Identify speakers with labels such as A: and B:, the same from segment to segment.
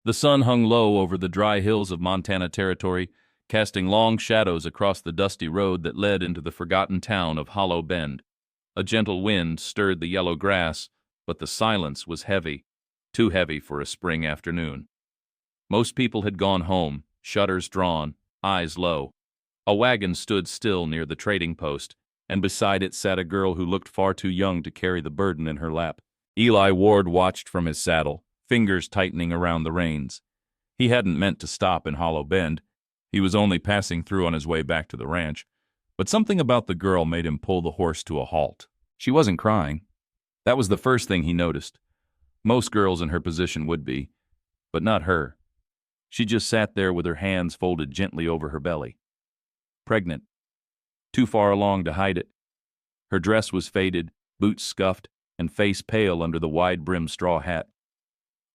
A: The sun hung low over the dry hills of Montana Territory, casting long shadows across the dusty road that led into the forgotten town of Hollow Bend. A gentle wind stirred the yellow grass, but the silence was heavy, too heavy for a spring afternoon. Most people had gone home, shutters drawn, eyes low. A wagon stood still near the trading post, and beside it sat a girl who looked far too young to carry the burden in her lap. Eli Ward watched from his saddle, fingers tightening around the reins. He hadn't meant to stop in Hollow Bend. He was only passing through on his way back to the ranch. But something about the girl made him pull the horse to a halt. She wasn't crying. That was the first thing he noticed. Most girls in her position would be, but not her. She just sat there with her hands folded gently over her belly. Pregnant. Too far along to hide it. Her dress was faded, boots scuffed, and face pale under the wide-brimmed straw hat.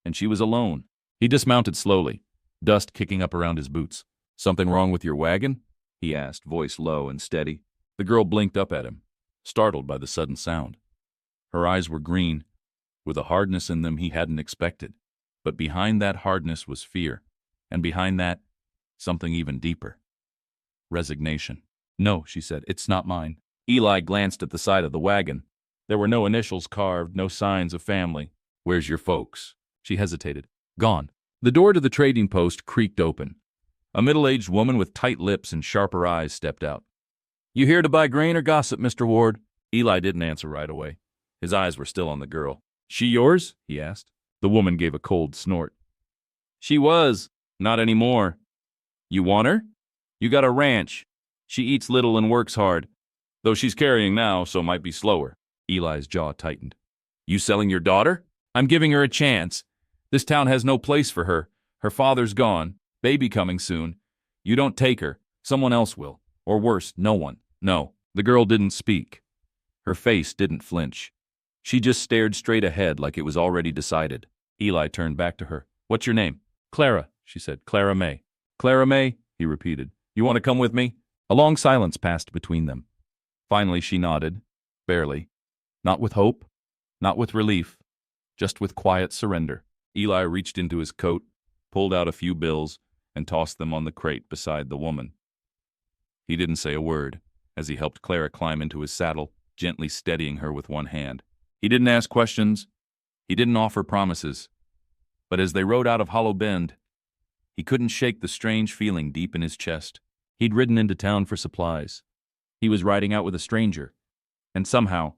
A: And she was alone. He dismounted slowly, dust kicking up around his boots. "Something wrong with your wagon?" he asked, voice low and steady. The girl blinked up at him, startled by the sudden sound. Her eyes were green, with a hardness in them he hadn't expected. But behind that hardness was fear, and behind that, something even deeper. Resignation. "No," she said, "it's not mine." Eli glanced at the side of the wagon. There were no initials carved, no signs of family. "Where's your folks?" She hesitated. "Gone." The door to the trading post creaked open. A middle-aged woman with tight lips and sharper eyes stepped out. "You here to buy grain or gossip, Mr. Ward?" Eli didn't answer right away. His eyes were still on the girl. "She yours?" he asked. The woman gave a cold snort. "She was. Not anymore." "You want her?" "You got a ranch. She eats little and works hard. Though she's carrying now, so might be slower." Eli's jaw tightened. "You selling your daughter?" "I'm giving her a chance. This town has no place for her. Her father's gone. Baby coming soon. You don't take her, someone else will. Or worse, no one." "No." The girl didn't speak. Her face didn't flinch. She just stared straight ahead like it was already decided. Eli turned back to her. "What's your name?" "Clara," she said. "Clara May." "Clara May," he repeated. "You want to come with me?" A long silence passed between them. Finally she nodded, barely. Not with hope, not with relief, just with quiet surrender. Eli reached into his coat, pulled out a few bills, and tossed them on the crate beside the woman. He didn't say a word as he helped Clara climb into his saddle, gently steadying her with one hand. He didn't ask questions. He didn't offer promises. But as they rode out of Hollow Bend, he couldn't shake the strange feeling deep in his chest. He'd ridden into town for supplies. He was riding out with a stranger. And somehow,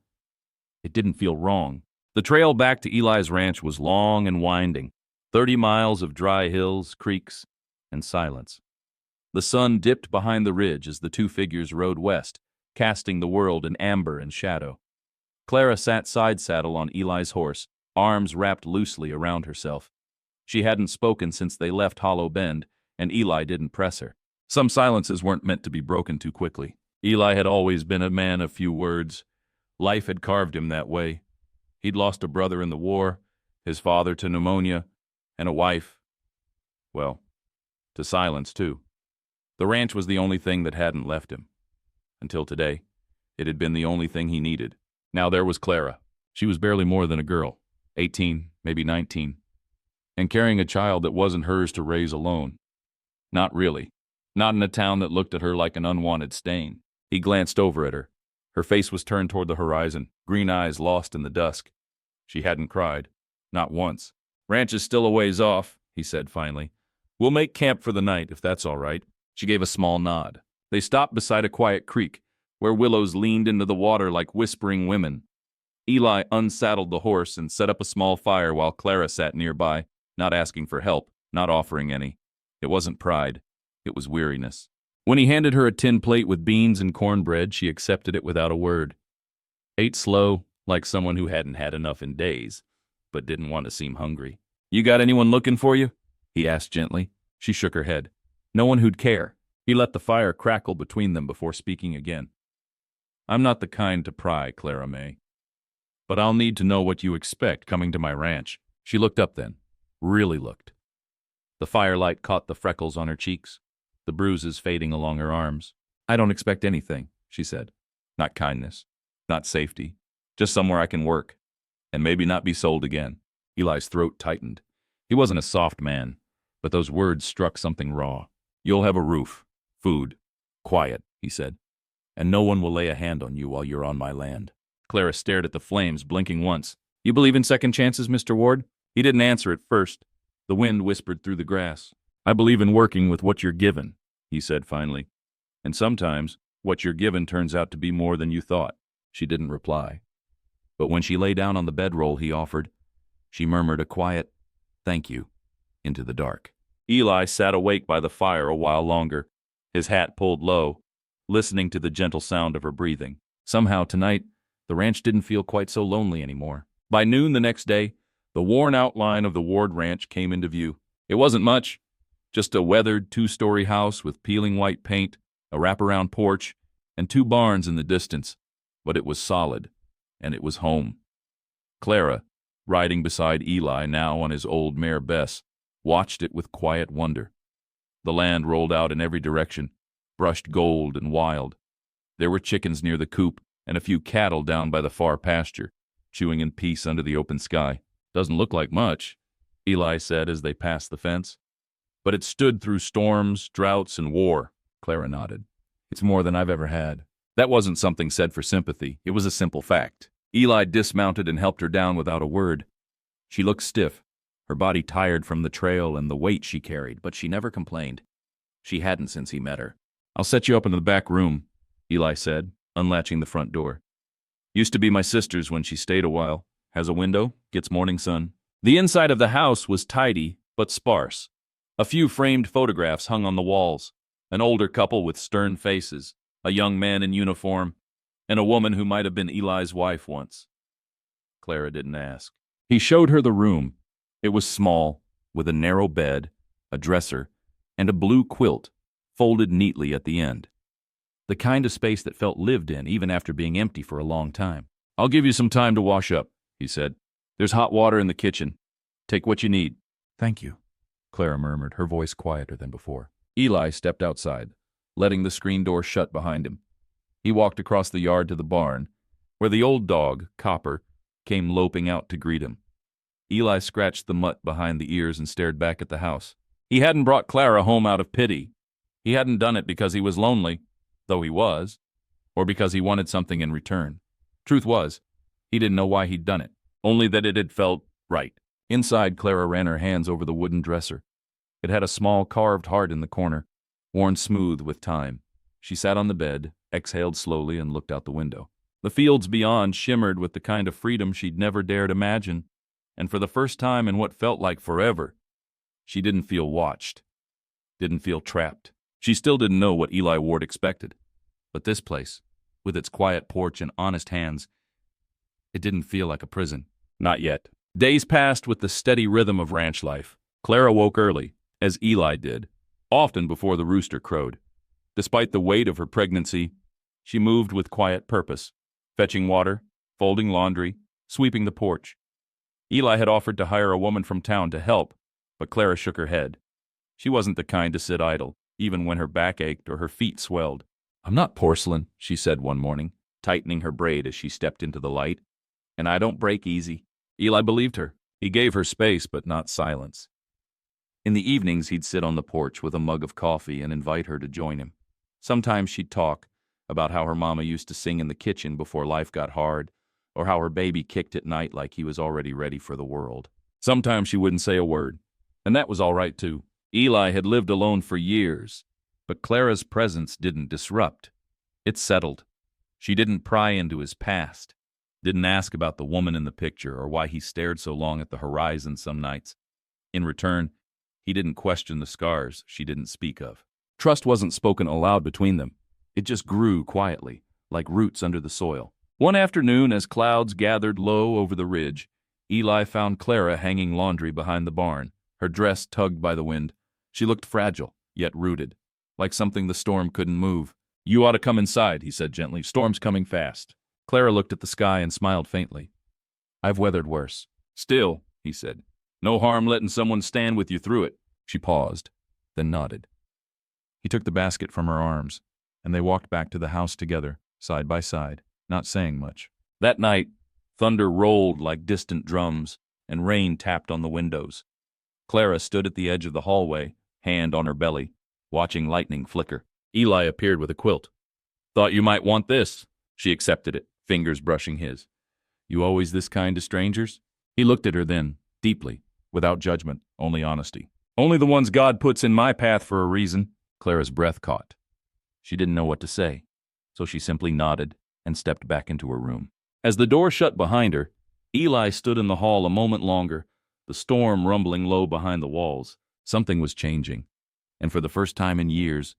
A: it didn't feel wrong. The trail back to Eli's ranch was long and winding, 30 miles of dry hills, creeks, and silence. The sun dipped behind the ridge as the two figures rode west, casting the world in amber and shadow. Clara sat side-saddle on Eli's horse, arms wrapped loosely around herself. She hadn't spoken since they left Hollow Bend, and Eli didn't press her. Some silences weren't meant to be broken too quickly. Eli had always been a man of few words. Life had carved him that way. He'd lost a brother in the war, his father to pneumonia, and a wife, well, to silence too. The ranch was the only thing that hadn't left him. Until today, it had been the only thing he needed. Now there was Clara. She was barely more than a girl, 18, maybe 19, and carrying a child that wasn't hers to raise alone. Not really. Not in a town that looked at her like an unwanted stain. He glanced over at her. Her face was turned toward the horizon, green eyes lost in the dusk. She hadn't cried. Not once. "Ranch is still a ways off," he said finally. "We'll make camp for the night, if that's all right." She gave a small nod. They stopped beside a quiet creek, where willows leaned into the water like whispering women. Eli unsaddled the horse and set up a small fire while Clara sat nearby, not asking for help, not offering any. It wasn't pride. It was weariness. When he handed her a tin plate with beans and cornbread, she accepted it without a word. Ate slow, like someone who hadn't had enough in days, but didn't want to seem hungry. "You got anyone looking for you?" he asked gently. She shook her head. "No one who'd care." He let the fire crackle between them before speaking again. "I'm not the kind to pry, Clara May. But I'll need to know what you expect coming to my ranch." She looked up then. Really looked. The firelight caught the freckles on her cheeks, the bruises fading along her arms. "I don't expect anything," she said. "Not kindness, not safety, just somewhere I can work, and maybe not be sold again." Eli's throat tightened. He wasn't a soft man, but those words struck something raw. "You'll have a roof, food, quiet," he said, "and no one will lay a hand on you while you're on my land." Clara stared at the flames, blinking once. "You believe in second chances, Mr. Ward?" He didn't answer at first. The wind whispered through the grass. "I believe in working with what you're given," he said finally. "And sometimes what you're given turns out to be more than you thought." She didn't reply. But when she lay down on the bedroll he offered, she murmured a quiet, "Thank you," into the dark. Eli sat awake by the fire a while longer, his hat pulled low, listening to the gentle sound of her breathing. Somehow tonight, the ranch didn't feel quite so lonely anymore. By noon the next day, the worn outline of the Ward Ranch came into view. It wasn't much, just a weathered two-story house with peeling white paint, a wraparound porch, and 2 barns in the distance. But it was solid, and it was home. Clara, riding beside Eli now on his old mare Bess, watched it with quiet wonder. The land rolled out in every direction, brushed gold and wild. There were chickens near the coop and a few cattle down by the far pasture, chewing in peace under the open sky. "Doesn't look like much," Eli said as they passed the fence. "But it stood through storms, droughts, and war," Clara nodded. "It's more than I've ever had." That wasn't something said for sympathy. It was a simple fact. Eli dismounted and helped her down without a word. She looked stiff, her body tired from the trail and the weight she carried, but she never complained. She hadn't since he met her. "I'll set you up in the back room," Eli said, unlatching the front door. "Used to be my sister's when she stayed a while. Has a window, gets morning sun." The inside of the house was tidy, but sparse. A few framed photographs hung on the walls. An older couple with stern faces, a young man in uniform, and a woman who might have been Eli's wife once. Clara didn't ask. He showed her the room. It was small, with a narrow bed, a dresser, and a blue quilt, folded neatly at the end. The kind of space that felt lived in, even after being empty for a long time. "I'll give you some time to wash up," he said. "There's hot water in the kitchen. Take what you need." "Thank you," Clara murmured, her voice quieter than before. Eli stepped outside, letting the screen door shut behind him. He walked across the yard to the barn, where the old dog, Copper, came loping out to greet him. Eli scratched the mutt behind the ears and stared back at the house. He hadn't brought Clara home out of pity. He hadn't done it because he was lonely, though he was, or because he wanted something in return. Truth was, he didn't know why he'd done it, only that it had felt right. Inside, Clara ran her hands over the wooden dresser. It had a small carved heart in the corner, worn smooth with time. She sat on the bed, exhaled slowly, and looked out the window. The fields beyond shimmered with the kind of freedom she'd never dared imagine, and for the first time in what felt like forever, she didn't feel watched, didn't feel trapped. She still didn't know what Eli Ward expected, but this place, with its quiet porch and honest hands, it didn't feel like a prison. Not yet. Days passed with the steady rhythm of ranch life. Clara woke early, as Eli did, often before the rooster crowed. Despite the weight of her pregnancy, she moved with quiet purpose, fetching water, folding laundry, sweeping the porch. Eli had offered to hire a woman from town to help, but Clara shook her head. She wasn't the kind to sit idle, even when her back ached or her feet swelled. "I'm not porcelain," she said one morning, tightening her braid as she stepped into the light. "And I don't break easy." Eli believed her. He gave her space, but not silence. In the evenings, he'd sit on the porch with a mug of coffee and invite her to join him. Sometimes she'd talk about how her mama used to sing in the kitchen before life got hard, or how her baby kicked at night like he was already ready for the world. Sometimes she wouldn't say a word, and that was all right too. Eli had lived alone for years, but Clara's presence didn't disrupt. It settled. She didn't pry into his past, didn't ask about the woman in the picture or why he stared so long at the horizon some nights. In return, he didn't question the scars she didn't speak of. Trust wasn't spoken aloud between them. It just grew quietly, like roots under the soil. One afternoon, as clouds gathered low over the ridge, Eli found Clara hanging laundry behind the barn, her dress tugged by the wind. She looked fragile, yet rooted, like something the storm couldn't move. "You ought to come inside," he said gently. "Storm's coming fast." Clara looked at the sky and smiled faintly. "I've weathered worse." "Still," he said, "no harm letting someone stand with you through it." She paused, then nodded. He took the basket from her arms, and they walked back to the house together, side by side, not saying much. That night, thunder rolled like distant drums, and rain tapped on the windows. Clara stood at the edge of the hallway, hand on her belly, watching lightning flicker. Eli appeared with a quilt. "Thought you might want this." She accepted it, fingers brushing his. "You always this kind to strangers?" He looked at her then, deeply, without judgment, only honesty. "Only the ones God puts in my path for a reason." Clara's breath caught. She didn't know what to say, so she simply nodded and stepped back into her room. As the door shut behind her, Eli stood in the hall a moment longer, the storm rumbling low behind the walls. Something was changing, and for the first time in years,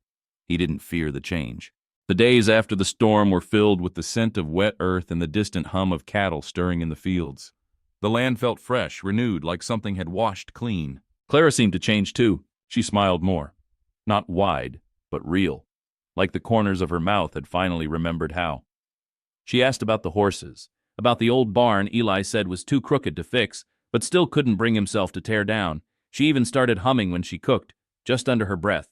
A: he didn't fear the change. The days after the storm were filled with the scent of wet earth and the distant hum of cattle stirring in the fields. The land felt fresh, renewed, like something had washed clean. Clara seemed to change too. She smiled more. Not wide, but real, like the corners of her mouth had finally remembered how. She asked about the horses, about the old barn Eli said was too crooked to fix, but still couldn't bring himself to tear down. She even started humming when she cooked, just under her breath.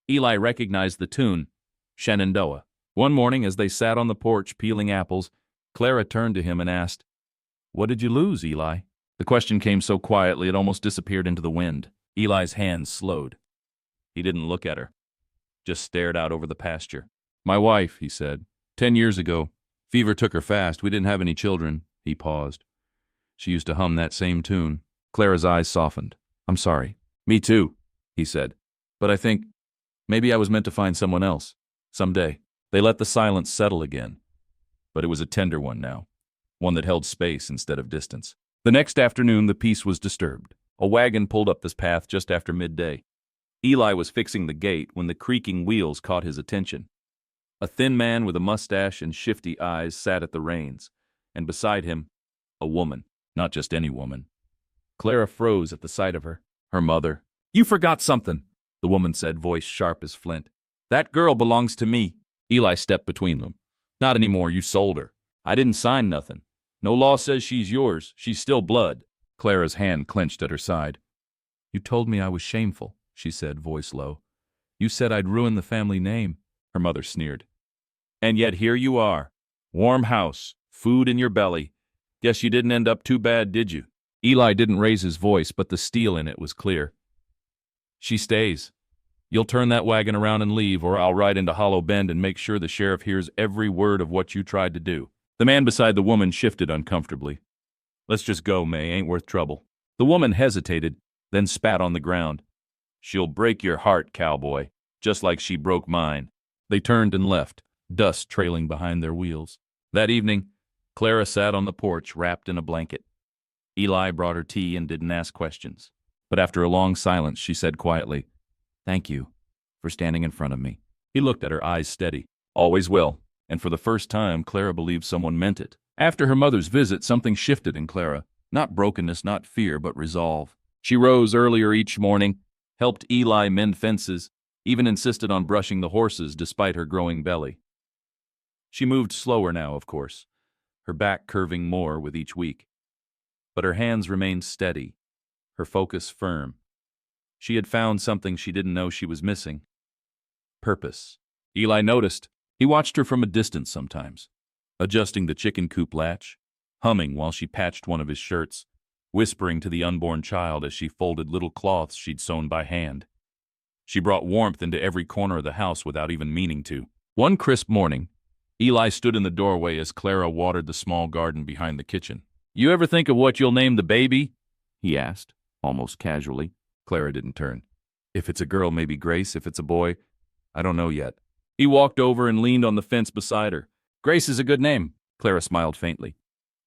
A: Eli recognized the tune, Shenandoah. One morning, as they sat on the porch peeling apples, Clara turned to him and asked, "What did you lose, Eli?" The question came so quietly it almost disappeared into the wind. Eli's hands slowed. He didn't look at her, just stared out over the pasture. "My wife," he said. 10 years ago. Fever took her fast. We didn't have any children." He paused. "She used to hum that same tune." Clara's eyes softened. "I'm sorry." "Me too," he said. "But I think maybe I was meant to find someone else. Someday." They let the silence settle again. But it was a tender one now. One that held space instead of distance. The next afternoon, the peace was disturbed. A wagon pulled up this path just after midday. Eli was fixing the gate when the creaking wheels caught his attention. A thin man with a mustache and shifty eyes sat at the reins, and beside him, a woman. Not just any woman. Clara froze at the sight of her. Her mother. "You forgot something," the woman said, voice sharp as flint. "That girl belongs to me." Eli stepped between them. "Not anymore, you sold her. I didn't sign nothing. No law says she's yours. She's still blood." Clara's hand clenched at her side. "You told me I was shameful," she said, voice low. "You said I'd ruin the family name." Her mother sneered. "And yet here you are. Warm house, food in your belly. Guess you didn't end up too bad, did you?" Eli didn't raise his voice, but the steel in it was clear. "She stays. You'll turn that wagon around and leave, or I'll ride into Hollow Bend and make sure the sheriff hears every word of what you tried to do." The man beside the woman shifted uncomfortably. "Let's just go, May. Ain't worth trouble." The woman hesitated, then spat on the ground. "She'll break your heart, cowboy, just like she broke mine." They turned and left, dust trailing behind their wheels. That evening, Clara sat on the porch wrapped in a blanket. Eli brought her tea and didn't ask questions. But after a long silence, she said quietly, "Thank you for standing in front of me." He looked at her, eyes steady. "Always will." And for the first time, Clara believed someone meant it. After her mother's visit, something shifted in Clara. Not brokenness, not fear, but resolve. She rose earlier each morning, helped Eli mend fences, even insisted on brushing the horses despite her growing belly. She moved slower now, of course, her back curving more with each week. But her hands remained steady, her focus firm. She had found something she didn't know she was missing. Purpose. Eli noticed. He watched her from a distance sometimes, adjusting the chicken coop latch, humming while she patched one of his shirts, whispering to the unborn child as she folded little cloths she'd sewn by hand. She brought warmth into every corner of the house without even meaning to. One crisp morning, Eli stood in the doorway as Clara watered the small garden behind the kitchen. "You ever think of what you'll name the baby?" he asked, almost casually. Clara didn't turn. "If it's a girl, maybe Grace. If it's a boy, I don't know yet." He walked over and leaned on the fence beside her. "Grace is a good name." Clara smiled faintly.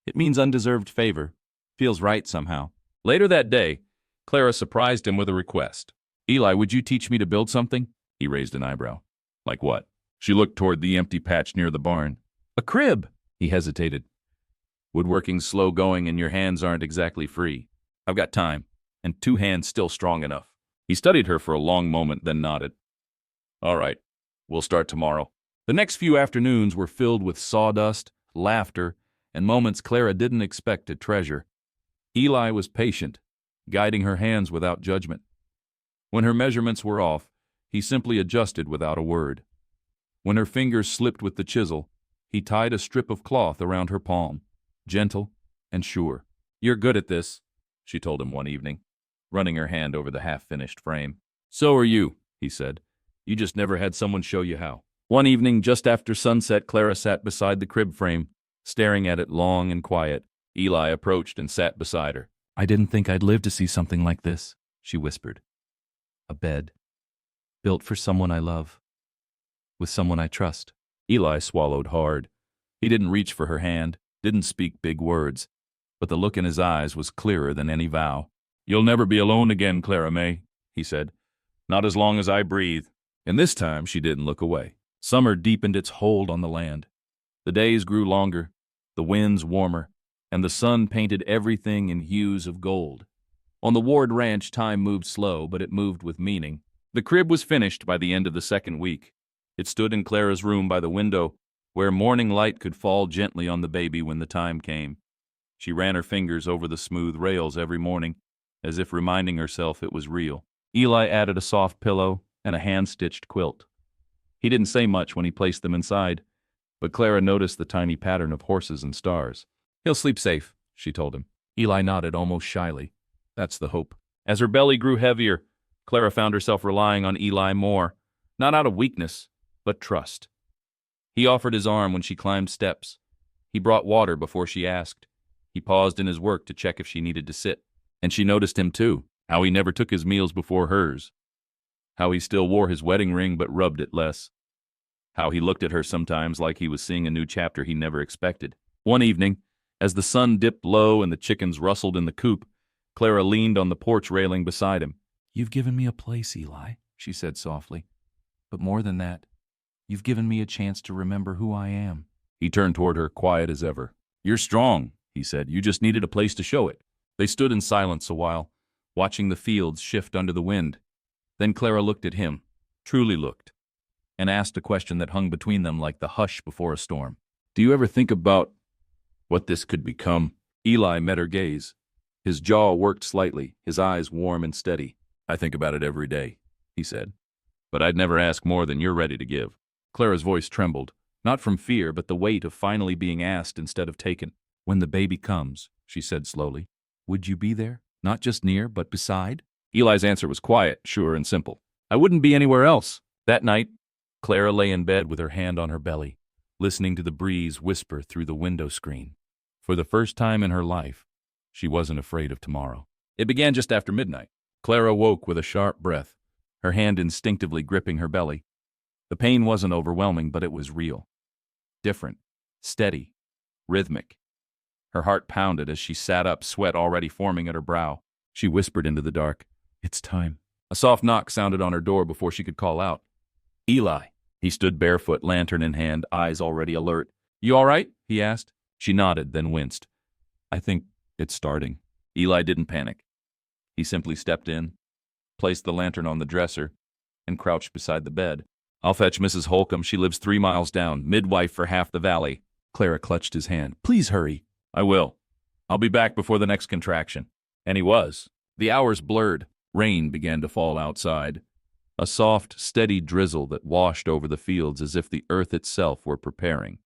A: "It means undeserved favor. Feels right somehow." Later that day, Clara surprised him with a request. "Eli, would you teach me to build something?" He raised an eyebrow. "Like what?" She looked toward the empty patch near the barn. "A crib." He hesitated. "Woodworking's slow going and your hands aren't exactly free. I've got time, and 2 hands still strong enough." He studied her for a long moment, then nodded. "All right, we'll start tomorrow." The next few afternoons were filled with sawdust, laughter, and moments Clara didn't expect to treasure. Eli was patient, guiding her hands without judgment. When her measurements were off, he simply adjusted without a word. When her fingers slipped with the chisel, he tied a strip of cloth around her palm, gentle and sure. "You're good at this," she told him one evening. running her hand over the half-finished frame. "So are you," he said. "You just never had someone show you how." One evening, just after sunset, Clara sat beside the crib frame, staring at it long and quiet. Eli approached and sat beside her. "I didn't think I'd live to see something like this," she whispered. "A bed, built for someone I love, with someone I trust." Eli swallowed hard. He didn't reach for her hand, didn't speak big words, but the look in his eyes was clearer than any vow. "You'll never be alone again, Clara May," he said. "Not as long as I breathe." And this time she didn't look away. Summer deepened its hold on the land. The days grew longer, the winds warmer, and the sun painted everything in hues of gold. On the Ward Ranch, time moved slow, but it moved with meaning. The crib was finished by the end of the second week. It stood in Clara's room by the window, where morning light could fall gently on the baby when the time came. She ran her fingers over the smooth rails every morning, as if reminding herself it was real. Eli added a soft pillow and a hand-stitched quilt. He didn't say much when he placed them inside, but Clara noticed the tiny pattern of horses and stars. "He'll sleep safe," she told him. Eli nodded almost shyly. "That's the hope." As her belly grew heavier, Clara found herself relying on Eli more, not out of weakness, but trust. He offered his arm when she climbed steps. He brought water before she asked. He paused in his work to check if she needed to sit. And she noticed him too, how he never took his meals before hers, how he still wore his wedding ring but rubbed it less, how he looked at her sometimes like he was seeing a new chapter he never expected. One evening, as the sun dipped low and the chickens rustled in the coop, Clara leaned on the porch railing beside him. "You've given me a place, Eli," she said softly. "But more than that, you've given me a chance to remember who I am." He turned toward her, quiet as ever. "You're strong," he said. "You just needed a place to show it." They stood in silence a while, watching the fields shift under the wind. Then Clara looked at him, truly looked, and asked a question that hung between them like the hush before a storm. "Do you ever think about what this could become?" Eli met her gaze. His jaw worked slightly, his eyes warm and steady. "I think about it every day," he said. "But I'd never ask more than you're ready to give." Clara's voice trembled, not from fear, but the weight of finally being asked instead of taken. "When the baby comes," she said slowly, "would you be there? Not just near, but beside?" Eli's answer was quiet, sure, and simple. "I wouldn't be anywhere else." That night, Clara lay in bed with her hand on her belly, listening to the breeze whisper through the window screen. For the first time in her life, she wasn't afraid of tomorrow. It began just after midnight. Clara woke with a sharp breath, her hand instinctively gripping her belly. The pain wasn't overwhelming, but it was real. Different, steady, rhythmic. Her heart pounded as she sat up, sweat already forming at her brow. She whispered into the dark, "It's time." A soft knock sounded on her door before she could call out. "Eli." He stood barefoot, lantern in hand, eyes already alert. "You all right?" he asked. She nodded, then winced. "I think it's starting." Eli didn't panic. He simply stepped in, placed the lantern on the dresser, and crouched beside the bed. "I'll fetch Mrs. Holcomb. She lives 3 miles down, midwife for half the valley." Clara clutched his hand. "Please hurry." "I will. I'll be back before the next contraction." And he was. The hours blurred. Rain began to fall outside. A soft, steady drizzle that washed over the fields as if the earth itself were preparing.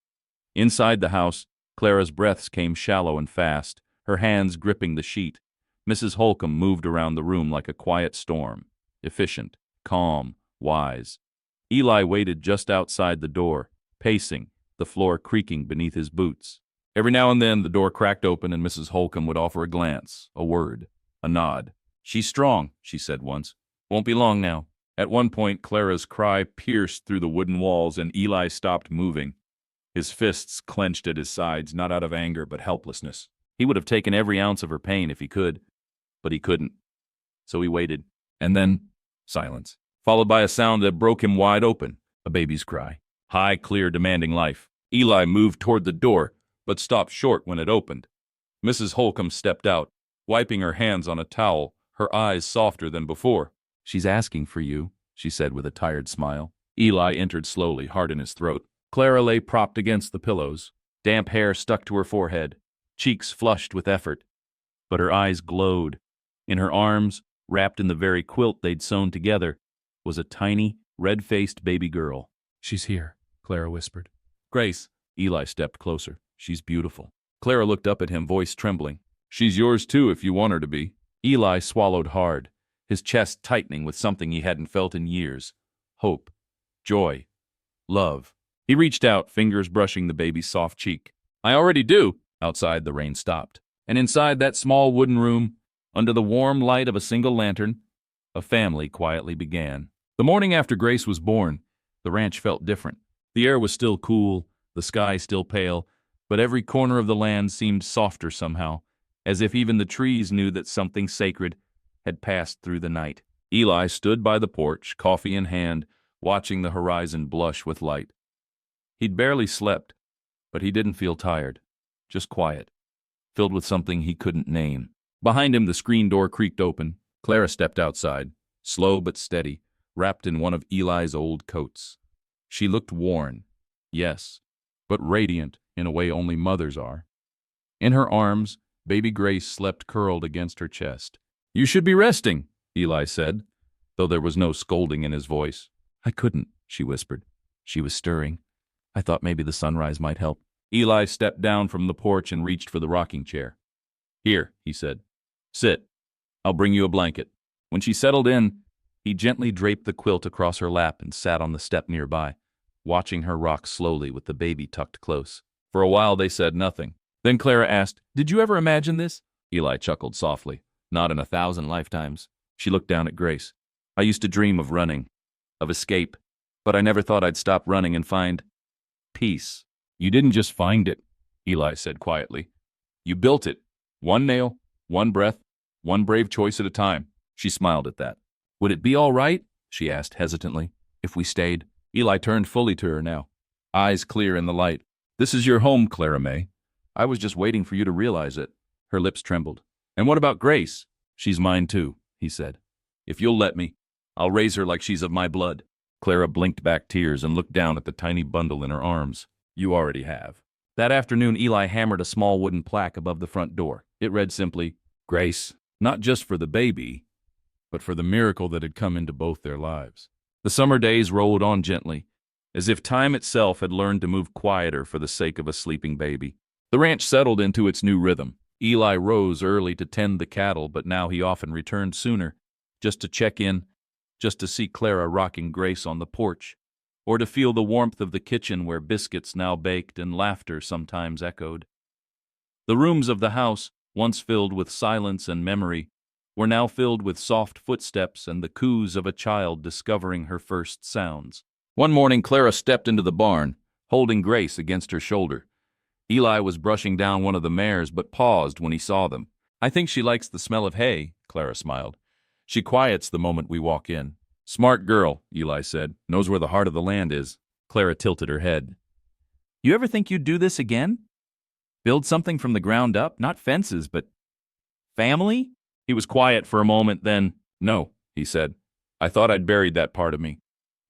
A: Inside the house, Clara's breaths came shallow and fast, her hands gripping the sheet. Mrs. Holcomb moved around the room like a quiet storm, efficient, calm, wise. Eli waited just outside the door, pacing, the floor creaking beneath his boots. Every now and then the door cracked open and Mrs. Holcomb would offer a glance, a word, a nod. "She's strong," she said once. "Won't be long now." At one point, Clara's cry pierced through the wooden walls and Eli stopped moving. His fists clenched at his sides, not out of anger but helplessness. He would have taken every ounce of her pain if he could, but he couldn't. So he waited. And then silence, followed by a sound that broke him wide open, a baby's cry. High, clear, demanding life. Eli moved toward the door, but stopped short when it opened. Mrs. Holcomb stepped out, wiping her hands on a towel, her eyes softer than before. "She's asking for you," she said with a tired smile. Eli entered slowly, heart in his throat. Clara lay propped against the pillows, damp hair stuck to her forehead, cheeks flushed with effort. But her eyes glowed. In her arms, wrapped in the very quilt they'd sewn together, was a tiny, red-faced baby girl. "She's here," Clara whispered. "Grace." Eli stepped closer. "She's beautiful." Clara looked up at him, voice trembling. "She's yours too if you want her to be." Eli swallowed hard, his chest tightening with something he hadn't felt in years. Hope. Joy. Love. He reached out, fingers brushing the baby's soft cheek. I already do. Outside, the rain stopped. And inside that small wooden room, under the warm light of a single lantern, a family quietly began. The morning after Grace was born, the ranch felt different. The air was still cool, the sky still pale, but every corner of the land seemed softer somehow, as if even the trees knew that something sacred had passed through the night. Eli stood by the porch, coffee in hand, watching the horizon blush with light. He'd barely slept, but he didn't feel tired, just quiet, filled with something he couldn't name. Behind him, the screen door creaked open. Clara stepped outside, slow but steady, wrapped in one of Eli's old coats. She looked worn, yes, but radiant in a way only mothers are. In her arms, baby Grace slept curled against her chest. You should be resting, Eli said, though there was no scolding in his voice. I couldn't, she whispered. She was stirring. I thought maybe the sunrise might help. Eli stepped down from the porch and reached for the rocking chair. Here, he said. Sit. I'll bring you a blanket. When she settled in, he gently draped the quilt across her lap and sat on the step nearby, watching her rock slowly with the baby tucked close. For a while they said nothing. Then Clara asked, Did you ever imagine this? Eli chuckled softly. Not in 1,000 lifetimes. She looked down at Grace. I used to dream of running, of escape, but I never thought I'd stop running and find peace. You didn't just find it, Eli said quietly. You built it. One nail, one breath, one brave choice at a time. She smiled at that. Would it be all right? She asked hesitantly. If we stayed? Eli turned fully to her now, eyes clear in the light. This is your home, Clara May. I was just waiting for you to realize it. Her lips trembled. And what about Grace? She's mine too, he said. If you'll let me, I'll raise her like she's of my blood. Clara blinked back tears and looked down at the tiny bundle in her arms. You already have. That afternoon, Eli hammered a small wooden plaque above the front door. It read simply, Grace, not just for the baby, but for the miracle that had come into both their lives. The summer days rolled on gently, as if time itself had learned to move quieter for the sake of a sleeping baby. The ranch settled into its new rhythm. Eli rose early to tend the cattle, but now he often returned sooner, just to check in, just to see Clara rocking Grace on the porch, or to feel the warmth of the kitchen where biscuits now baked and laughter sometimes echoed. The rooms of the house, once filled with silence and memory, were now filled with soft footsteps and the coos of a child discovering her first sounds. One morning, Clara stepped into the barn, holding Grace against her shoulder. Eli was brushing down one of the mares, but paused when he saw them. I think she likes the smell of hay, Clara smiled. She quiets the moment we walk in. Smart girl, Eli said. Knows where the heart of the land is. Clara tilted her head. You ever think you'd do this again? Build something from the ground up? Not fences, but family? He was quiet for a moment, then, No, he said. I thought I'd buried that part of me,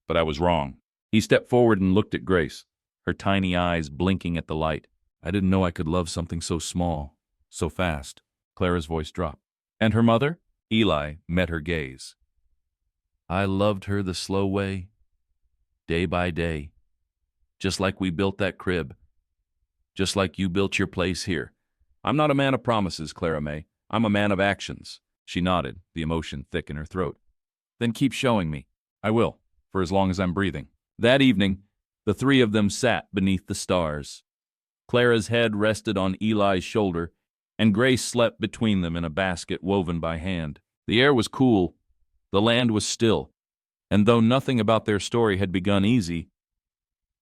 A: but I was wrong. He stepped forward and looked at Grace, her tiny eyes blinking at the light. I didn't know I could love something so small, so fast. Clara's voice dropped. And her mother? Eli met her gaze. I loved her the slow way, day by day, just like we built that crib, just like you built your place here. I'm not a man of promises, Clara May. I'm a man of actions. She nodded, the emotion thick in her throat. Then keep showing me. I will, for as long as I'm breathing. That evening, the three of them sat beneath the stars. Clara's head rested on Eli's shoulder, and Grace slept between them in a basket woven by hand. The air was cool, the land was still, and though nothing about their story had begun easy,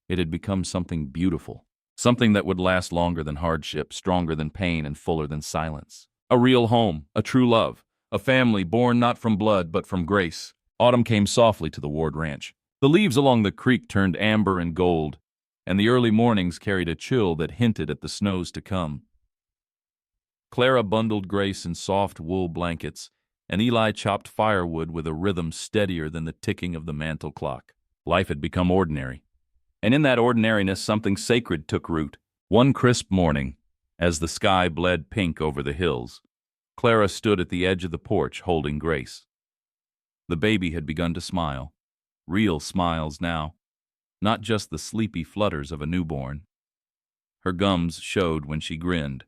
A: it had become something beautiful, something that would last longer than hardship, stronger than pain, and fuller than silence. A real home, a true love, a family born not from blood but from grace. Autumn came softly to the Ward Ranch. The leaves along the creek turned amber and gold, and the early mornings carried a chill that hinted at the snows to come. Clara bundled Grace in soft wool blankets, and Eli chopped firewood with a rhythm steadier than the ticking of the mantel clock. Life had become ordinary, and in that ordinariness something sacred took root. One crisp morning, as the sky bled pink over the hills, Clara stood at the edge of the porch holding Grace. The baby had begun to smile, real smiles now, not just the sleepy flutters of a newborn. Her gums showed when she grinned,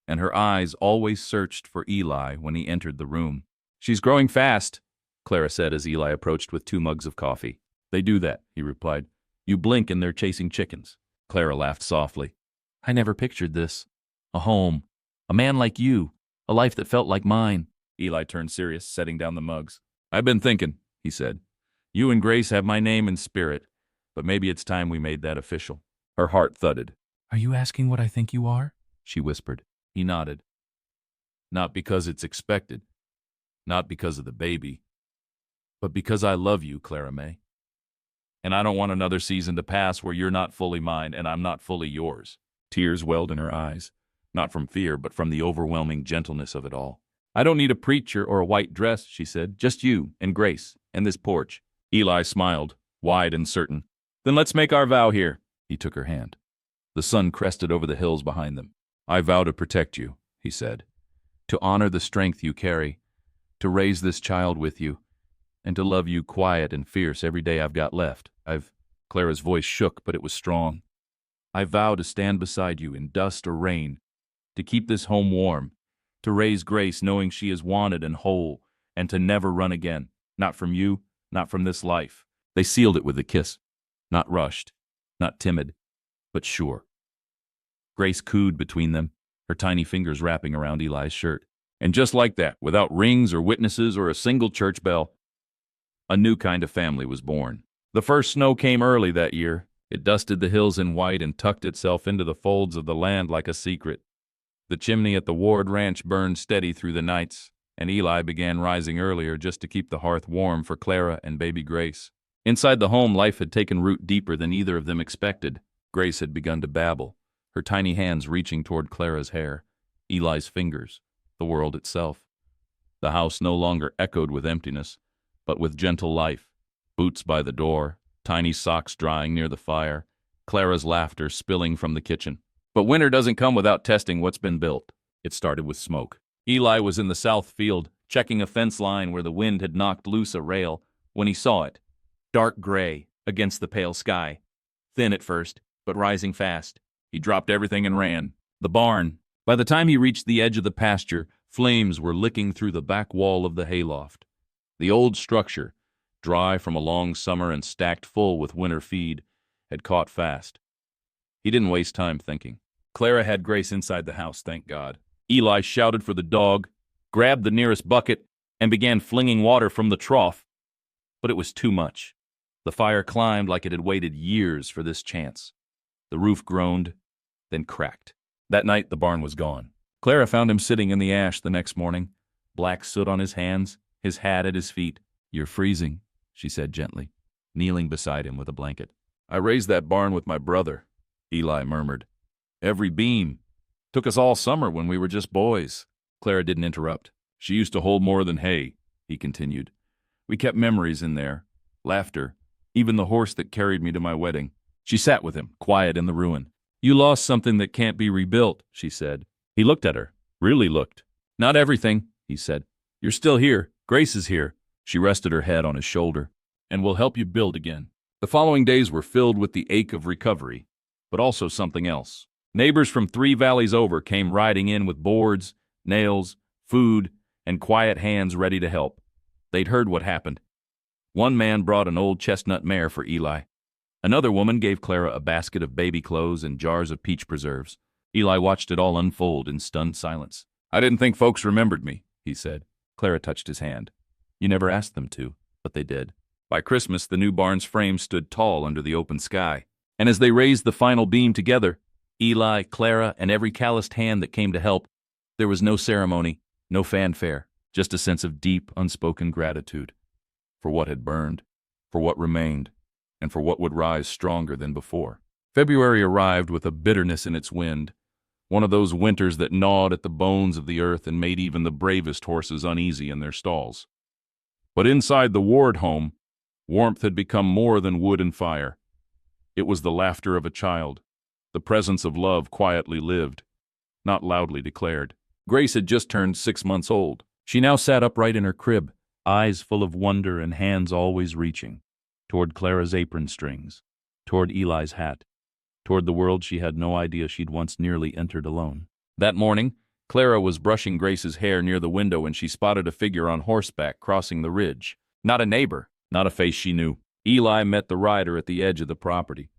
A: and her eyes always searched for Eli when he entered the room. "She's growing fast," Clara said as Eli approached with 2 mugs of coffee. "They do that," he replied. "You blink and they're chasing chickens." Clara laughed softly. "I never pictured this. A home. A man like you. A life that felt like mine." Eli turned serious, setting down the mugs. "I've been thinking," he said. "You and Grace have my name and spirit, but maybe it's time we made that official." Her heart thudded. "Are you asking what I think you are?" she whispered. He nodded. "Not because it's expected. Not because of the baby. But because I love you, Clara May. And I don't want another season to pass where you're not fully mine and I'm not fully yours." Tears welled in her eyes, not from fear, but from the overwhelming gentleness of it all. "I don't need a preacher or a white dress," she said. "Just you and Grace and this porch." Eli smiled, wide and certain. "Then let's make our vow here." He took her hand. The sun crested over the hills behind them. "I vow to protect you," he said, "to honor the strength you carry, to raise this child with you, and to love you quiet and fierce every day I've got left. Clara's voice shook, but it was strong. "I vow to stand beside you in dust or rain, to keep this home warm, to raise Grace knowing she is wanted and whole, and to never run again. Not from you, not from this life." They sealed it with a kiss. Not rushed, not timid, but sure. Grace cooed between them, her tiny fingers wrapping around Eli's shirt. And just like that, without rings or witnesses or a single church bell, a new kind of family was born. The first snow came early that year. It dusted the hills in white and tucked itself into the folds of the land like a secret. The chimney at the Ward Ranch burned steady through the nights, and Eli began rising earlier just to keep the hearth warm for Clara and baby Grace. Inside the home, life had taken root deeper than either of them expected. Grace had begun to babble, her tiny hands reaching toward Clara's hair, Eli's fingers, the world itself. The house no longer echoed with emptiness, but with gentle life. Boots by the door, tiny socks drying near the fire, Clara's laughter spilling from the kitchen. But winter doesn't come without testing what's been built. It started with smoke. Eli was in the south field, checking a fence line where the wind had knocked loose a rail, when he saw it. Dark gray against the pale sky. Thin at first, but rising fast. He dropped everything and ran. The barn. By the time he reached the edge of the pasture, flames were licking through the back wall of the hayloft. The old structure, dry from a long summer and stacked full with winter feed, had caught fast. He didn't waste time thinking. Clara had Grace inside the house, thank God. Eli shouted for the dog, grabbed the nearest bucket, and began flinging water from the trough. But it was too much. The fire climbed like it had waited years for this chance. The roof groaned, then cracked. That night, the barn was gone. Clara found him sitting in the ash the next morning, black soot on his hands, his hat at his feet. "You're freezing," she said gently, kneeling beside him with a blanket. "I raised that barn with my brother," Eli murmured. "Every beam. Took us all summer when we were just boys." Clara didn't interrupt. "She used to hold more than hay," he continued. "We kept memories in there, laughter, even the horse that carried me to my wedding." She sat with him, quiet in the ruin. "You lost something that can't be rebuilt," she said. He looked at her, really looked. "Not everything," he said. "You're still here. Grace is here." She rested her head on his shoulder. "And we'll help you build again." The following days were filled with the ache of recovery, but also something else. Neighbors from 3 valleys over came riding in with boards, nails, food, and quiet hands ready to help. They'd heard what happened. One man brought an old chestnut mare for Eli. Another woman gave Clara a basket of baby clothes and jars of peach preserves. Eli watched it all unfold in stunned silence. "I didn't think folks remembered me," he said. Clara touched his hand. "You never asked them to, but they did." By Christmas, the new barn's frame stood tall under the open sky. And as they raised the final beam together, Eli, Clara, and every calloused hand that came to help, there was no ceremony, no fanfare, just a sense of deep, unspoken gratitude for what had burned, for what remained, and for what would rise stronger than before. February arrived with a bitterness in its wind, one of those winters that gnawed at the bones of the earth and made even the bravest horses uneasy in their stalls. But inside the Ward home, warmth had become more than wood and fire. It was the laughter of a child, the presence of love quietly lived, not loudly declared. Grace had just turned 6 months old. She now sat upright in her crib, eyes full of wonder and hands always reaching, toward Clara's apron strings, toward Eli's hat, toward the world she had no idea she'd once nearly entered alone. That morning, Clara was brushing Grace's hair near the window when she spotted a figure on horseback crossing the ridge. Not a neighbor, not a face she knew. Eli met the rider at the edge of the property.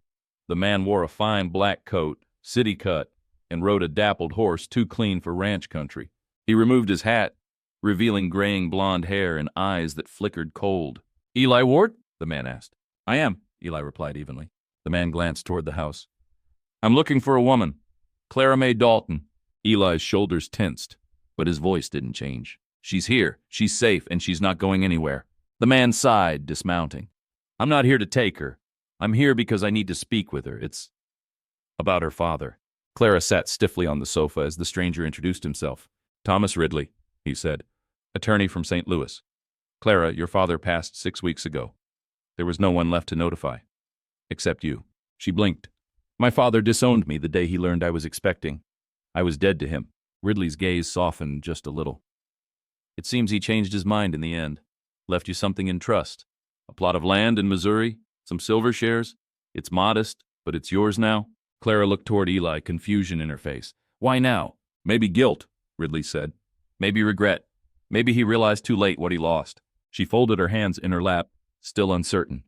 A: The man wore a fine black coat, city cut, and rode a dappled horse too clean for ranch country. He removed his hat, revealing graying blonde hair and eyes that flickered cold. "Eli Ward?" the man asked. "I am," Eli replied evenly. The man glanced toward the house. "I'm looking for a woman. Clara Mae Dalton." Eli's shoulders tensed, but his voice didn't change. "She's here, she's safe, and she's not going anywhere." The man sighed, dismounting. "I'm not here to take her. I'm here because I need to speak with her. It's about her father." Clara sat stiffly on the sofa as the stranger introduced himself. "Thomas Ridley," he said, "attorney from St. Louis. Clara, your father passed 6 weeks ago. There was no one left to notify. Except you." She blinked. "My father disowned me the day he learned I was expecting. I was dead to him." Ridley's gaze softened just a little. "It seems he changed his mind in the end. Left you something in trust. A plot of land in Missouri, some silver shares. It's modest, but it's yours now." Clara looked toward Eli, confusion in her face. "Why now?" "Maybe guilt," Ridley said. "Maybe regret. Maybe he realized too late what he lost." She folded her hands in her lap, still uncertain.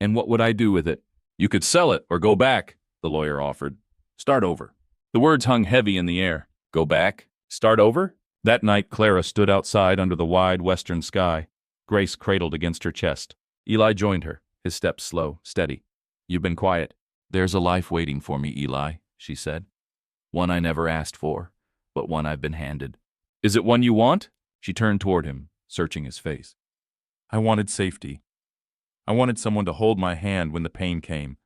A: "And what would I do with it?" "You could sell it or go back," the lawyer offered. "Start over." The words hung heavy in the air. Go back? Start over? That night, Clara stood outside under the wide western sky, Grace cradled against her chest. Eli joined her, his steps slow, steady. "You've been quiet." "There's a life waiting for me, Eli," she said. "One I never asked for, but one I've been handed." "Is it one you want?" She turned toward him, searching his face. "I wanted safety. I wanted someone to hold my hand when the pain came.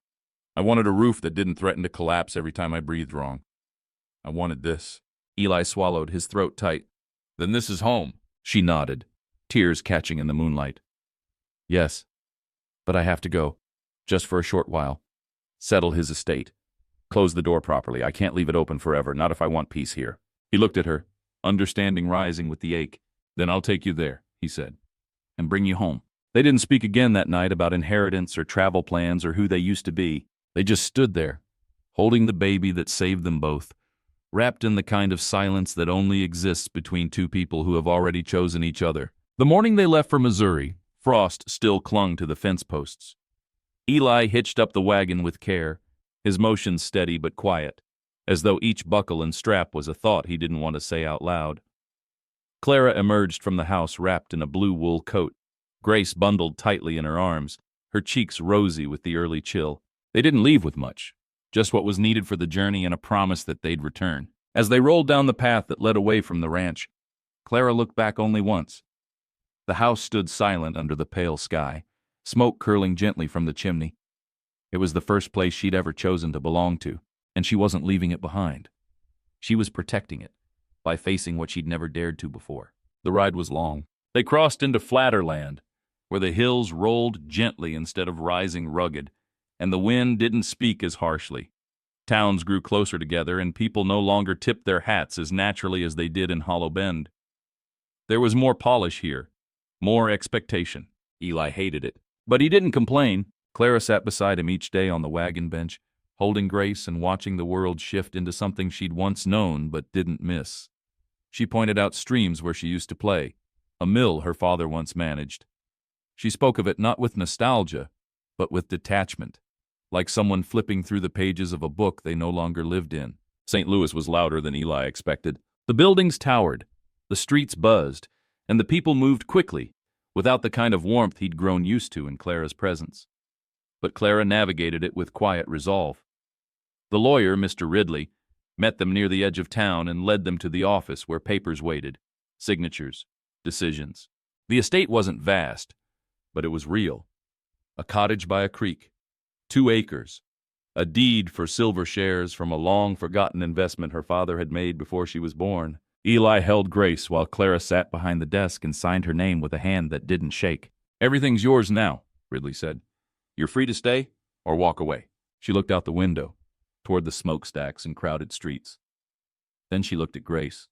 A: I wanted a roof that didn't threaten to collapse every time I breathed wrong. I wanted this." Eli swallowed, his throat tight. "Then this is home." She nodded, tears catching in the moonlight. "Yes, but I have to go, just for a short while. Settle his estate. Close the door properly. I can't leave it open forever, not if I want peace here." He looked at her, understanding rising with the ache. "Then I'll take you there," he said, "and bring you home." They didn't speak again that night about inheritance or travel plans or who they used to be. They just stood there, holding the baby that saved them both, wrapped in the kind of silence that only exists between two people who have already chosen each other. The morning they left for Missouri, frost still clung to the fence posts. Eli hitched up the wagon with care, his motions steady but quiet, as though each buckle and strap was a thought he didn't want to say out loud. Clara emerged from the house wrapped in a blue wool coat, Grace bundled tightly in her arms, her cheeks rosy with the early chill. They didn't leave with much, just what was needed for the journey and a promise that they'd return. As they rolled down the path that led away from the ranch, Clara looked back only once. The house stood silent under the pale sky, smoke curling gently from the chimney. It was the first place she'd ever chosen to belong to, and she wasn't leaving it behind. She was protecting it, by facing what she'd never dared to before. The ride was long. They crossed into flatter land, where the hills rolled gently instead of rising rugged, and the wind didn't speak as harshly. Towns grew closer together, and people no longer tipped their hats as naturally as they did in Hollow Bend. There was more polish here, more expectation. Eli hated it, but he didn't complain. Clara sat beside him each day on the wagon bench, holding Grace and watching the world shift into something she'd once known but didn't miss. She pointed out streams where she used to play, a mill her father once managed. She spoke of it not with nostalgia, but with detachment, like someone flipping through the pages of a book they no longer lived in. St. Louis was louder than Eli expected. The buildings towered, the streets buzzed, and the people moved quickly, without the kind of warmth he'd grown used to in Clara's presence. But Clara navigated it with quiet resolve. The lawyer, Mr. Ridley, met them near the edge of town and led them to the office where papers waited, signatures, decisions. The estate wasn't vast, but it was real. A cottage by a creek, 2 acres, a deed for silver shares from a long-forgotten investment her father had made before she was born. Eli held Grace while Clara sat behind the desk and signed her name with a hand that didn't shake. "Everything's yours now," Ridley said. "You're free to stay or walk away." She looked out the window, toward the smokestacks and crowded streets. Then she looked at Grace,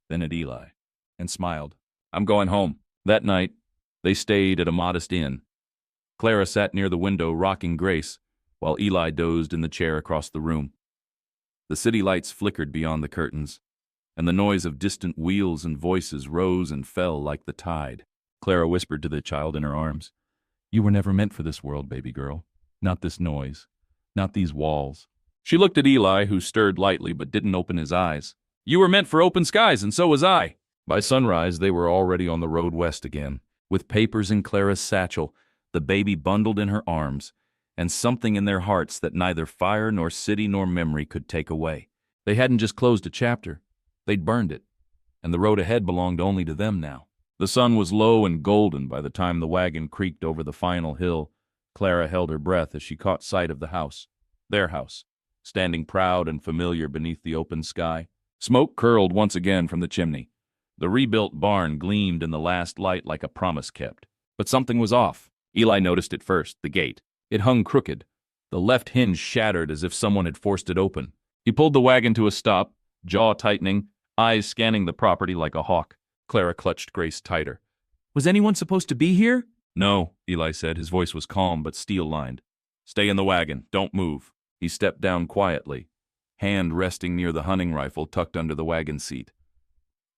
A: then at Eli, and smiled. "I'm going home." That night, they stayed at a modest inn. Clara sat near the window rocking Grace, while Eli dozed in the chair across the room. The city lights flickered beyond the curtains. and the noise of distant wheels and voices rose and fell like the tide. Clara whispered to the child in her arms, "You were never meant for this world, baby girl. Not this noise. Not these walls." She looked at Eli, who stirred lightly but didn't open his eyes. "You were meant for open skies, and so was I." By sunrise, they were already on the road west again, with papers in Clara's satchel, the baby bundled in her arms, and something in their hearts that neither fire nor city nor memory could take away. They hadn't just closed a chapter, they'd burned it, and the road ahead belonged only to them now. The sun was low and golden by the time the wagon creaked over the final hill. Clara held her breath as she caught sight of the house, their house, standing proud and familiar beneath the open sky. Smoke curled once again from the chimney. The rebuilt barn gleamed in the last light like a promise kept. But something was off. Eli noticed it first, the gate. It hung crooked. The left hinge shattered as if someone had forced it open. He pulled the wagon to a stop, jaw tightening, eyes scanning the property like a hawk. Clara clutched Grace tighter. "Was anyone supposed to be here?" "No," Eli said. His voice was calm but steel-lined. "Stay in the wagon. Don't move." He stepped down quietly, hand resting near the hunting rifle tucked under the wagon seat.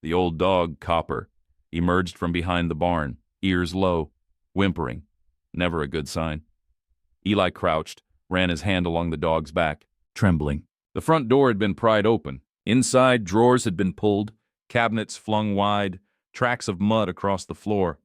A: The old dog, Copper, emerged from behind the barn, ears low, whimpering. Never a good sign. Eli crouched, ran his hand along the dog's back, trembling. The front door had been pried open. Inside, drawers had been pulled, cabinets flung wide, tracks of mud across the floor.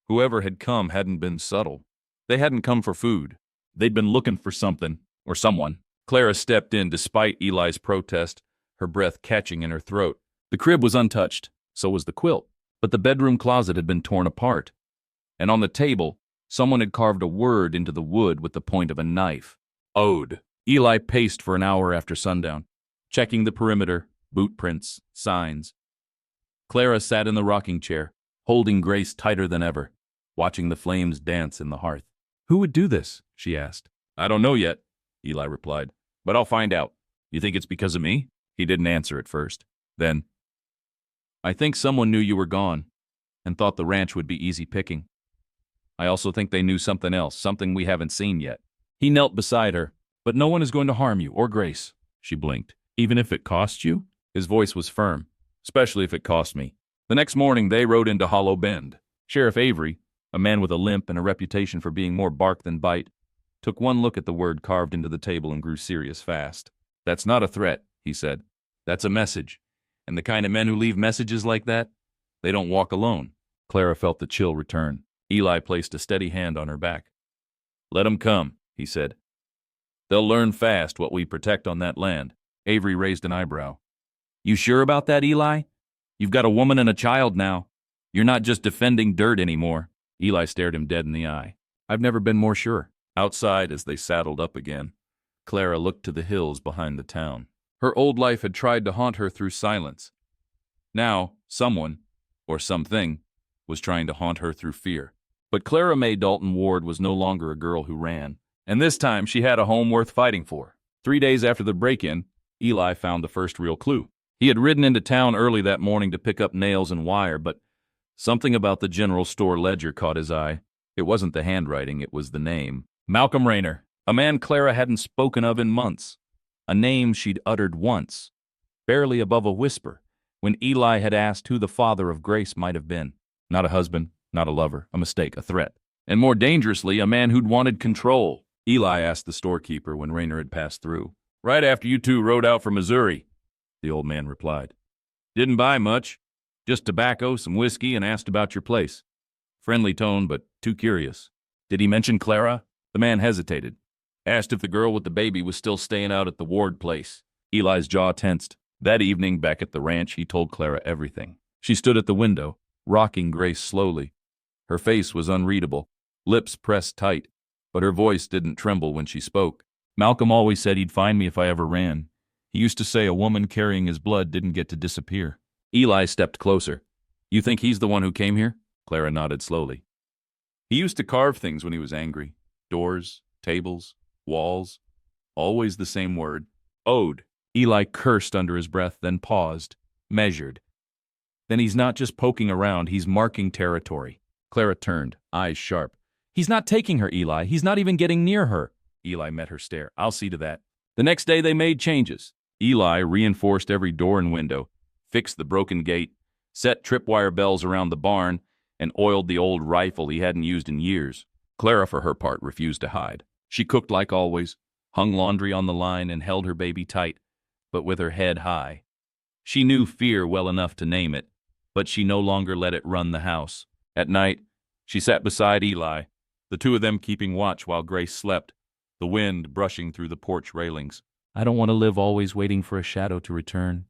A: Whoever had come hadn't been subtle. They hadn't come for food. They'd been looking for something, or someone. Clara stepped in despite Eli's protest, her breath catching in her throat. The crib was untouched, so was the quilt, but the bedroom closet had been torn apart. And on the table, someone had carved a word into the wood with the point of a knife. Ode. Eli paced for an hour after sundown, checking the perimeter, boot prints, signs. Clara sat in the rocking chair, holding Grace tighter than ever, watching the flames dance in the hearth. "Who would do this?" she asked. "I don't know yet," Eli replied, "but I'll find out." "You think it's because of me?" He didn't answer at first. Then, "I think someone knew you were gone and thought the ranch would be easy picking. I also think they knew something else, something we haven't seen yet." He knelt beside her. "But no one is going to harm you or Grace." She blinked. "Even if it costs you?" His voice was firm. "Especially if it cost me." The next morning, they rode into Hollow Bend. Sheriff Avery, a man with a limp and a reputation for being more bark than bite, took one look at the word carved into the table and grew serious fast. "That's not a threat," he said. "That's a message. And the kind of men who leave messages like that, they don't walk alone." Clara felt the chill return. Eli placed a steady hand on her back. "Let 'em come," he said. "They'll learn fast what we protect on that land." Avery raised an eyebrow. "You sure about that, Eli? You've got a woman and a child now. You're not just defending dirt anymore." Eli stared him dead in the eye. "I've never been more sure." Outside, as they saddled up again, Clara looked to the hills behind the town. Her old life had tried to haunt her through silence. Now, someone, or something, was trying to haunt her through fear. But Clara Mae Dalton Ward was no longer a girl who ran. And this time she had a home worth fighting for. 3 days after the break-in, Eli found the first real clue. He had ridden into town early that morning to pick up nails and wire, but something about the general store ledger caught his eye. It wasn't the handwriting, it was the name. Malcolm Rayner, a man Clara hadn't spoken of in months. A name she'd uttered once, barely above a whisper, when Eli had asked who the father of Grace might have been. Not a husband, not a lover, a mistake, a threat. And more dangerously, a man who'd wanted control. Eli asked the storekeeper when Rayner had passed through. "Right after you two rode out from Missouri," the old man replied. "Didn't buy much, just tobacco, some whiskey, and asked about your place." Friendly tone, but too curious. "Did he mention Clara?" The man hesitated. "Asked if the girl with the baby was still staying out at the Ward place." Eli's jaw tensed. That evening, back at the ranch, he told Clara everything. She stood at the window, rocking Grace slowly. Her face was unreadable, lips pressed tight, but her voice didn't tremble when she spoke. "Malcolm always said he'd find me if I ever ran. He used to say a woman carrying his blood didn't get to disappear." Eli stepped closer. "You think he's the one who came here?" Clara nodded slowly. "He used to carve things when he was angry. Doors, tables, walls. Always the same word. Ode." Eli cursed under his breath, then paused, measured. "Then he's not just poking around, he's marking territory." Clara turned, eyes sharp. "He's not taking her, Eli. He's not even getting near her." Eli met her stare. "I'll see to that." The next day they made changes. Eli reinforced every door and window, fixed the broken gate, set tripwire bells around the barn, and oiled the old rifle he hadn't used in years. Clara, for her part, refused to hide. She cooked like always, hung laundry on the line, and held her baby tight, but with her head high. She knew fear well enough to name it, but she no longer let it run the house. At night, she sat beside Eli, the two of them keeping watch while Grace slept, the wind brushing through the porch railings. "I don't want to live always waiting for a shadow to return,"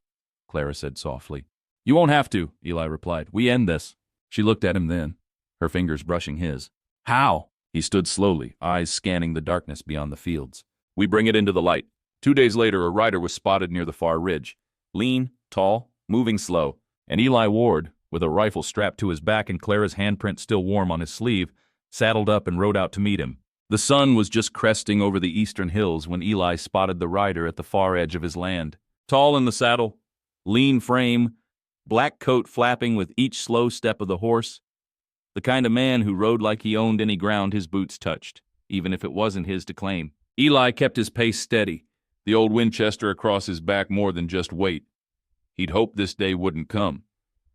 A: Clara said softly. "You won't have to," Eli replied. "We end this." She looked at him then, her fingers brushing his. "How?" He stood slowly, eyes scanning the darkness beyond the fields. "We bring it into the light." 2 days later, a rider was spotted near the far ridge. Lean, tall, moving slow, and Eli Ward, with a rifle strapped to his back and Clara's handprint still warm on his sleeve, saddled up and rode out to meet him. The sun was just cresting over the eastern hills when Eli spotted the rider at the far edge of his land. Tall in the saddle, lean frame, black coat flapping with each slow step of the horse. The kind of man who rode like he owned any ground his boots touched, even if it wasn't his to claim. Eli kept his pace steady, the old Winchester across his back more than just weight. He'd hoped this day wouldn't come,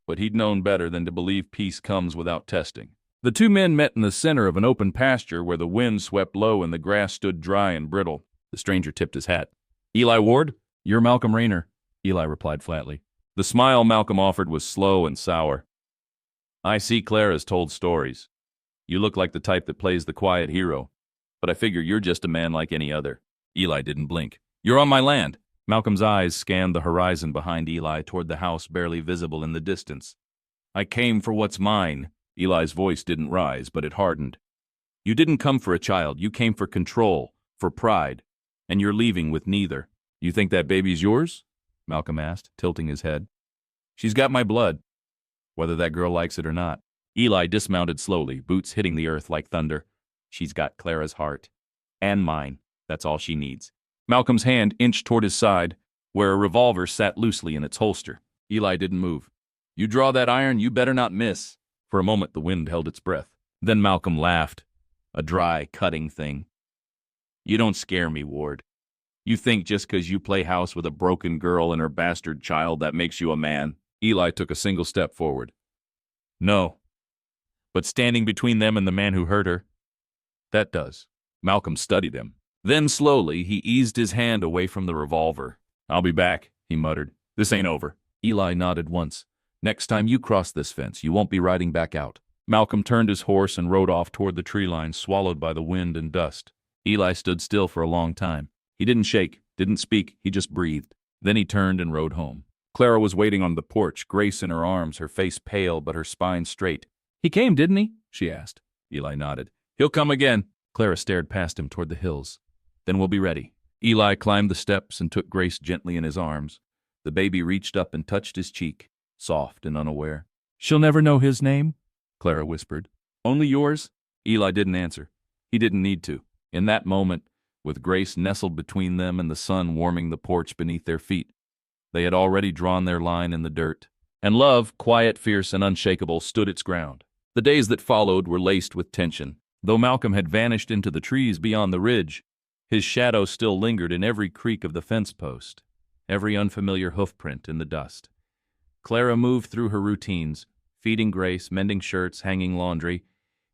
A: but he'd known better than to believe peace comes without testing. The two men met in the center of an open pasture where the wind swept low and the grass stood dry and brittle. The stranger tipped his hat. "Eli Ward, you're Malcolm Rayner," Eli replied flatly. The smile Malcolm offered was slow and sour. "I see Clara's told stories. You look like the type that plays the quiet hero, but I figure you're just a man like any other." Eli didn't blink. "You're on my land." Malcolm's eyes scanned the horizon behind Eli toward the house barely visible in the distance. "I came for what's mine." Eli's voice didn't rise, but it hardened. "You didn't come for a child. You came for control, for pride, and you're leaving with neither." "You think that baby's yours?" Malcolm asked, tilting his head. "She's got my blood, whether that girl likes it or not." Eli dismounted slowly, boots hitting the earth like thunder. "She's got Clara's heart. And mine. That's all she needs." Malcolm's hand inched toward his side, where a revolver sat loosely in its holster. Eli didn't move. "You draw that iron, you better not miss." For a moment the wind held its breath. Then Malcolm laughed, a dry, cutting thing. "You don't scare me, Ward. You think just 'cause you play house with a broken girl and her bastard child that makes you a man?" Eli took a single step forward. "No. But standing between them and the man who hurt her, that does." Malcolm studied him. Then slowly he eased his hand away from the revolver. "I'll be back," he muttered. "This ain't over." Eli nodded once. "Next time you cross this fence, you won't be riding back out." Malcolm turned his horse and rode off toward the tree line, swallowed by the wind and dust. Eli stood still for a long time. He didn't shake, didn't speak, he just breathed. Then he turned and rode home. Clara was waiting on the porch, Grace in her arms, her face pale but her spine straight. "He came, didn't he?" she asked. Eli nodded. "He'll come again." Clara stared past him toward the hills. "Then we'll be ready." Eli climbed the steps and took Grace gently in his arms. The baby reached up and touched his cheek, soft and unaware. "She'll never know his name?" Clara whispered. "Only yours?" Eli didn't answer. He didn't need to. In that moment, with Grace nestled between them and the sun warming the porch beneath their feet, they had already drawn their line in the dirt. And love, quiet, fierce, and unshakable, stood its ground. The days that followed were laced with tension. Though Malcolm had vanished into the trees beyond the ridge, his shadow still lingered in every creak of the fence post, every unfamiliar hoofprint in the dust. Clara moved through her routines, feeding Grace, mending shirts, hanging laundry,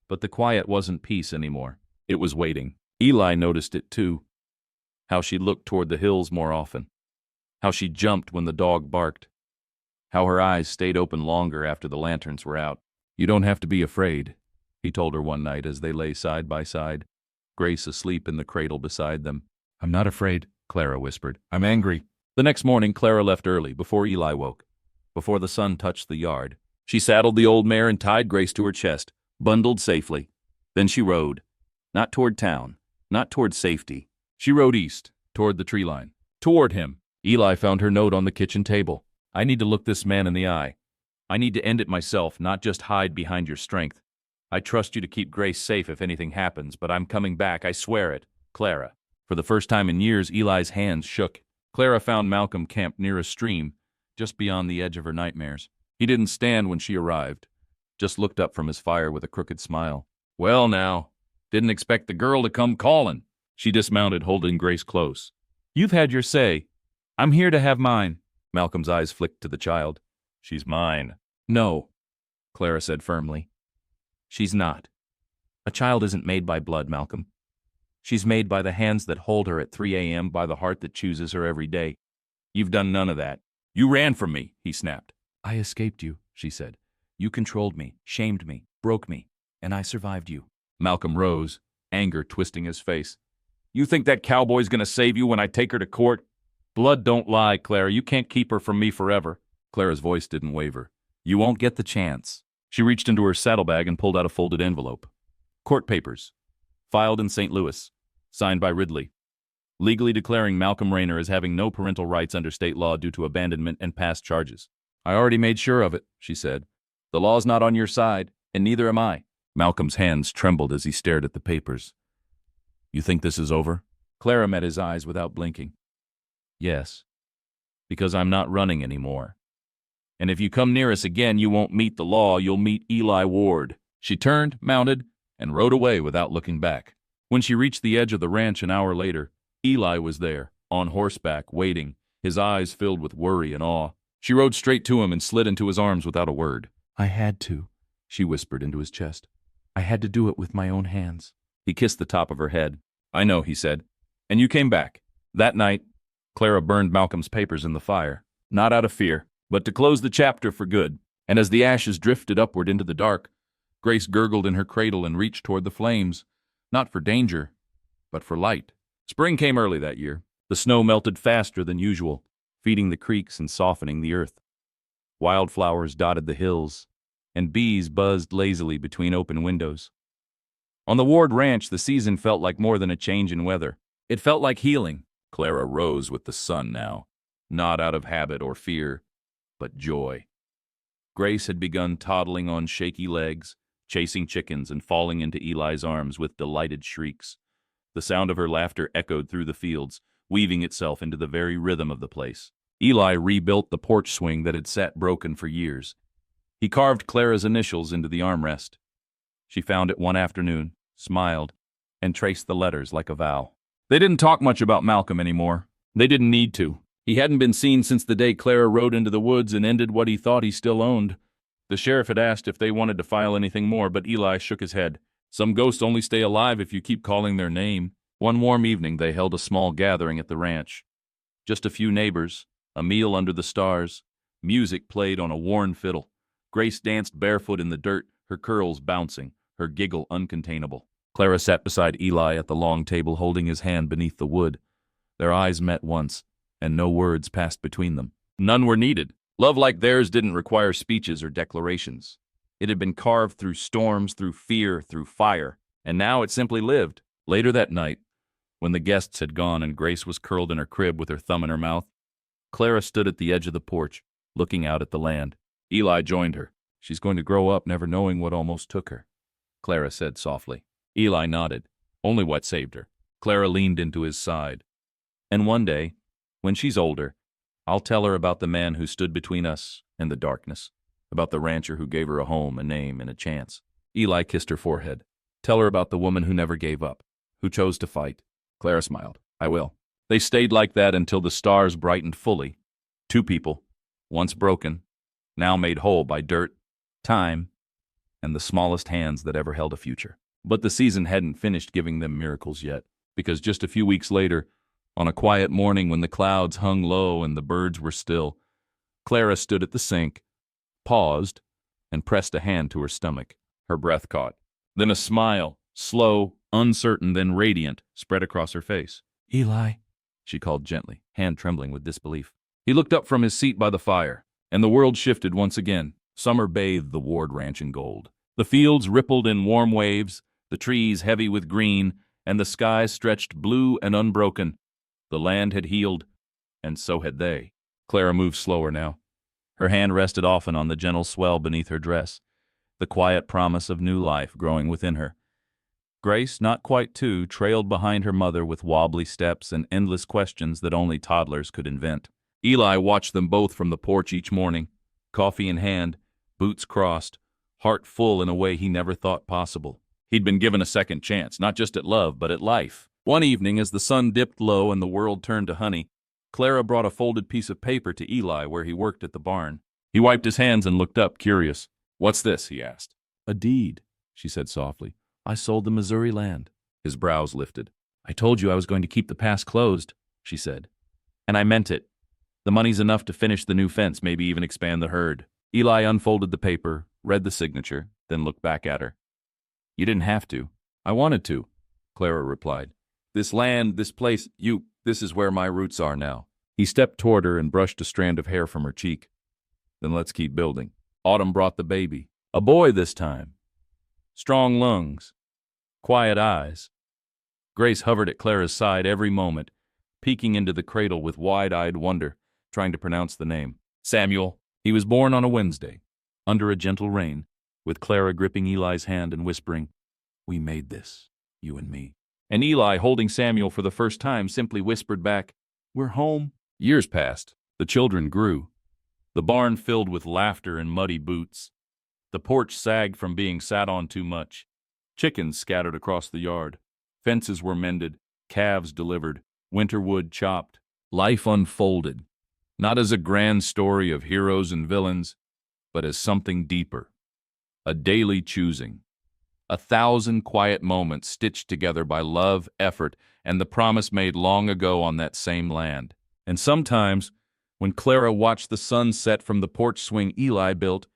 A: but the quiet wasn't peace anymore. It was waiting. Eli noticed it too. How she looked toward the hills more often. How she jumped when the dog barked. How her eyes stayed open longer after the lanterns were out. "You don't have to be afraid," he told her one night as they lay side by side, Grace asleep in the cradle beside them. "I'm not afraid," Clara whispered. "I'm angry." The next morning, Clara left early, before Eli woke, before the sun touched the yard. She saddled the old mare and tied Grace to her chest, bundled safely. Then she rode. Not toward town, not toward safety. She rode east, toward the tree line. Toward him. Eli found her note on the kitchen table. "I need to look this man in the eye. I need to end it myself, not just hide behind your strength. I trust you to keep Grace safe if anything happens, but I'm coming back, I swear it. Clara." For the first time in years, Eli's hands shook. Clara found Malcolm camped near a stream, just beyond the edge of her nightmares. He didn't stand when she arrived, just looked up from his fire with a crooked smile. "Well now, didn't expect the girl to come calling." She dismounted, holding Grace close. "You've had your say. I'm here to have mine." Malcolm's eyes flicked to the child. She's mine. No, Clara said firmly. She's not. A child isn't made by blood, Malcolm. She's made by the hands that hold her at 3 a.m., by the heart that chooses her every day. You've done none of that. You ran from me, he snapped. I escaped you, she said. You controlled me, shamed me, broke me, and I survived you. Malcolm rose, anger twisting his face. You think that cowboy's gonna save you when I take her to court? Blood don't lie, Clara. You can't keep her from me forever. Clara's voice didn't waver. You won't get the chance. She reached into her saddlebag and pulled out a folded envelope. Court papers. Filed in St. Louis. Signed by Ridley. Legally declaring Malcolm Rayner as having no parental rights under state law due to abandonment and past charges. I already made sure of it, she said. The law's not on your side, and neither am I. Malcolm's hands trembled as he stared at the papers. You think this is over? Clara met his eyes without blinking. Yes, because I'm not running anymore. And if you come near us again, you won't meet the law, you'll meet Eli Ward. She turned, mounted, and rode away without looking back. When she reached the edge of the ranch an hour later, Eli was there, on horseback, waiting, his eyes filled with worry and awe. She rode straight to him and slid into his arms without a word. I had to, she whispered into his chest. I had to do it with my own hands. He kissed the top of her head. I know, he said. And you came back. That night, Clara burned Malcolm's papers in the fire, not out of fear, but to close the chapter for good. And as the ashes drifted upward into the dark, Grace gurgled in her cradle and reached toward the flames, not for danger, but for light. Spring came early that year. The snow melted faster than usual, feeding the creeks and softening the earth. Wildflowers dotted the hills, and bees buzzed lazily between open windows. On the Ward Ranch, the season felt like more than a change in weather. It felt like healing. Clara rose with the sun now, not out of habit or fear, but joy. Grace had begun toddling on shaky legs, chasing chickens and falling into Eli's arms with delighted shrieks. The sound of her laughter echoed through the fields, weaving itself into the very rhythm of the place. Eli rebuilt the porch swing that had sat broken for years. He carved Clara's initials into the armrest. She found it one afternoon, smiled, and traced the letters like a vow. They didn't talk much about Malcolm anymore. They didn't need to. He hadn't been seen since the day Clara rode into the woods and ended what he thought he still owned. The sheriff had asked if they wanted to file anything more, but Eli shook his head. Some ghosts only stay alive if you keep calling their name. One warm evening, they held a small gathering at the ranch. Just a few neighbors, a meal under the stars, music played on a worn fiddle. Grace danced barefoot in the dirt, her curls bouncing, her giggle uncontainable. Clara sat beside Eli at the long table, holding his hand beneath the wood. Their eyes met once, and no words passed between them. None were needed. Love like theirs didn't require speeches or declarations. It had been carved through storms, through fear, through fire, and now it simply lived. Later that night, when the guests had gone and Grace was curled in her crib with her thumb in her mouth, Clara stood at the edge of the porch, looking out at the land. Eli joined her. She's going to grow up never knowing what almost took her, Clara said softly. Eli nodded. Only what saved her. Clara leaned into his side. And one day, when she's older, I'll tell her about the man who stood between us and the darkness, about the rancher who gave her a home, a name, and a chance. Eli kissed her forehead. Tell her about the woman who never gave up, who chose to fight. Clara smiled. I will. They stayed like that until the stars brightened fully. Two people, once broken, now made whole by dirt, time, and the smallest hands that ever held a future. But the season hadn't finished giving them miracles yet, because just a few weeks later, on a quiet morning when the clouds hung low and the birds were still, Clara stood at the sink, paused, and pressed a hand to her stomach. Her breath caught. Then a smile, slow, uncertain, then radiant, spread across her face. Eli, she called gently, hand trembling with disbelief. He looked up from his seat by the fire, and the world shifted once again. Summer bathed the Ward Ranch in gold. The fields rippled in warm waves, the trees heavy with green, and the sky stretched blue and unbroken. The land had healed, and so had they. Clara moved slower now. Her hand rested often on the gentle swell beneath her dress, the quiet promise of new life growing within her. Grace, not quite 2, trailed behind her mother with wobbly steps and endless questions that only toddlers could invent. Eli watched them both from the porch each morning, coffee in hand, boots crossed, heart full in a way he never thought possible. He'd been given a second chance, not just at love, but at life. One evening, as the sun dipped low and the world turned to honey, Clara brought a folded piece of paper to Eli where he worked at the barn. He wiped his hands and looked up, curious. "What's this?" he asked. "A deed," she said softly. "I sold the Missouri land." His brows lifted. "I told you I was going to keep the pass closed," she said. "And I meant it. The money's enough to finish the new fence, maybe even expand the herd." Eli unfolded the paper, read the signature, then looked back at her. "You didn't have to." "I wanted to," Clara replied. "This land, this place, this is where my roots are now." He stepped toward her and brushed a strand of hair from her cheek. "Then let's keep building." Autumn brought the baby. A boy this time. Strong lungs. Quiet eyes. Grace hovered at Clara's side every moment, peeking into the cradle with wide-eyed wonder, trying to pronounce the name. Samuel. He was born on a Wednesday, under a gentle rain, with Clara gripping Eli's hand and whispering, "We made this, you and me." And Eli, holding Samuel for the first time, simply whispered back, "We're home." Years passed. The children grew. The barn filled with laughter and muddy boots. The porch sagged from being sat on too much. Chickens scattered across the yard. Fences were mended, calves delivered, winter wood chopped. Life unfolded, not as a grand story of heroes and villains, but as something deeper. A daily choosing. 1,000 quiet moments stitched together by love, effort, and the promise made long ago on that same land. And sometimes, when Clara watched the sun set from the porch swing Eli built,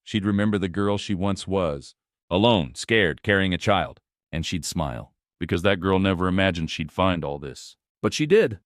A: she'd remember the girl she once was, alone, scared, carrying a child, and she'd smile, because that girl never imagined she'd find all this. But she did.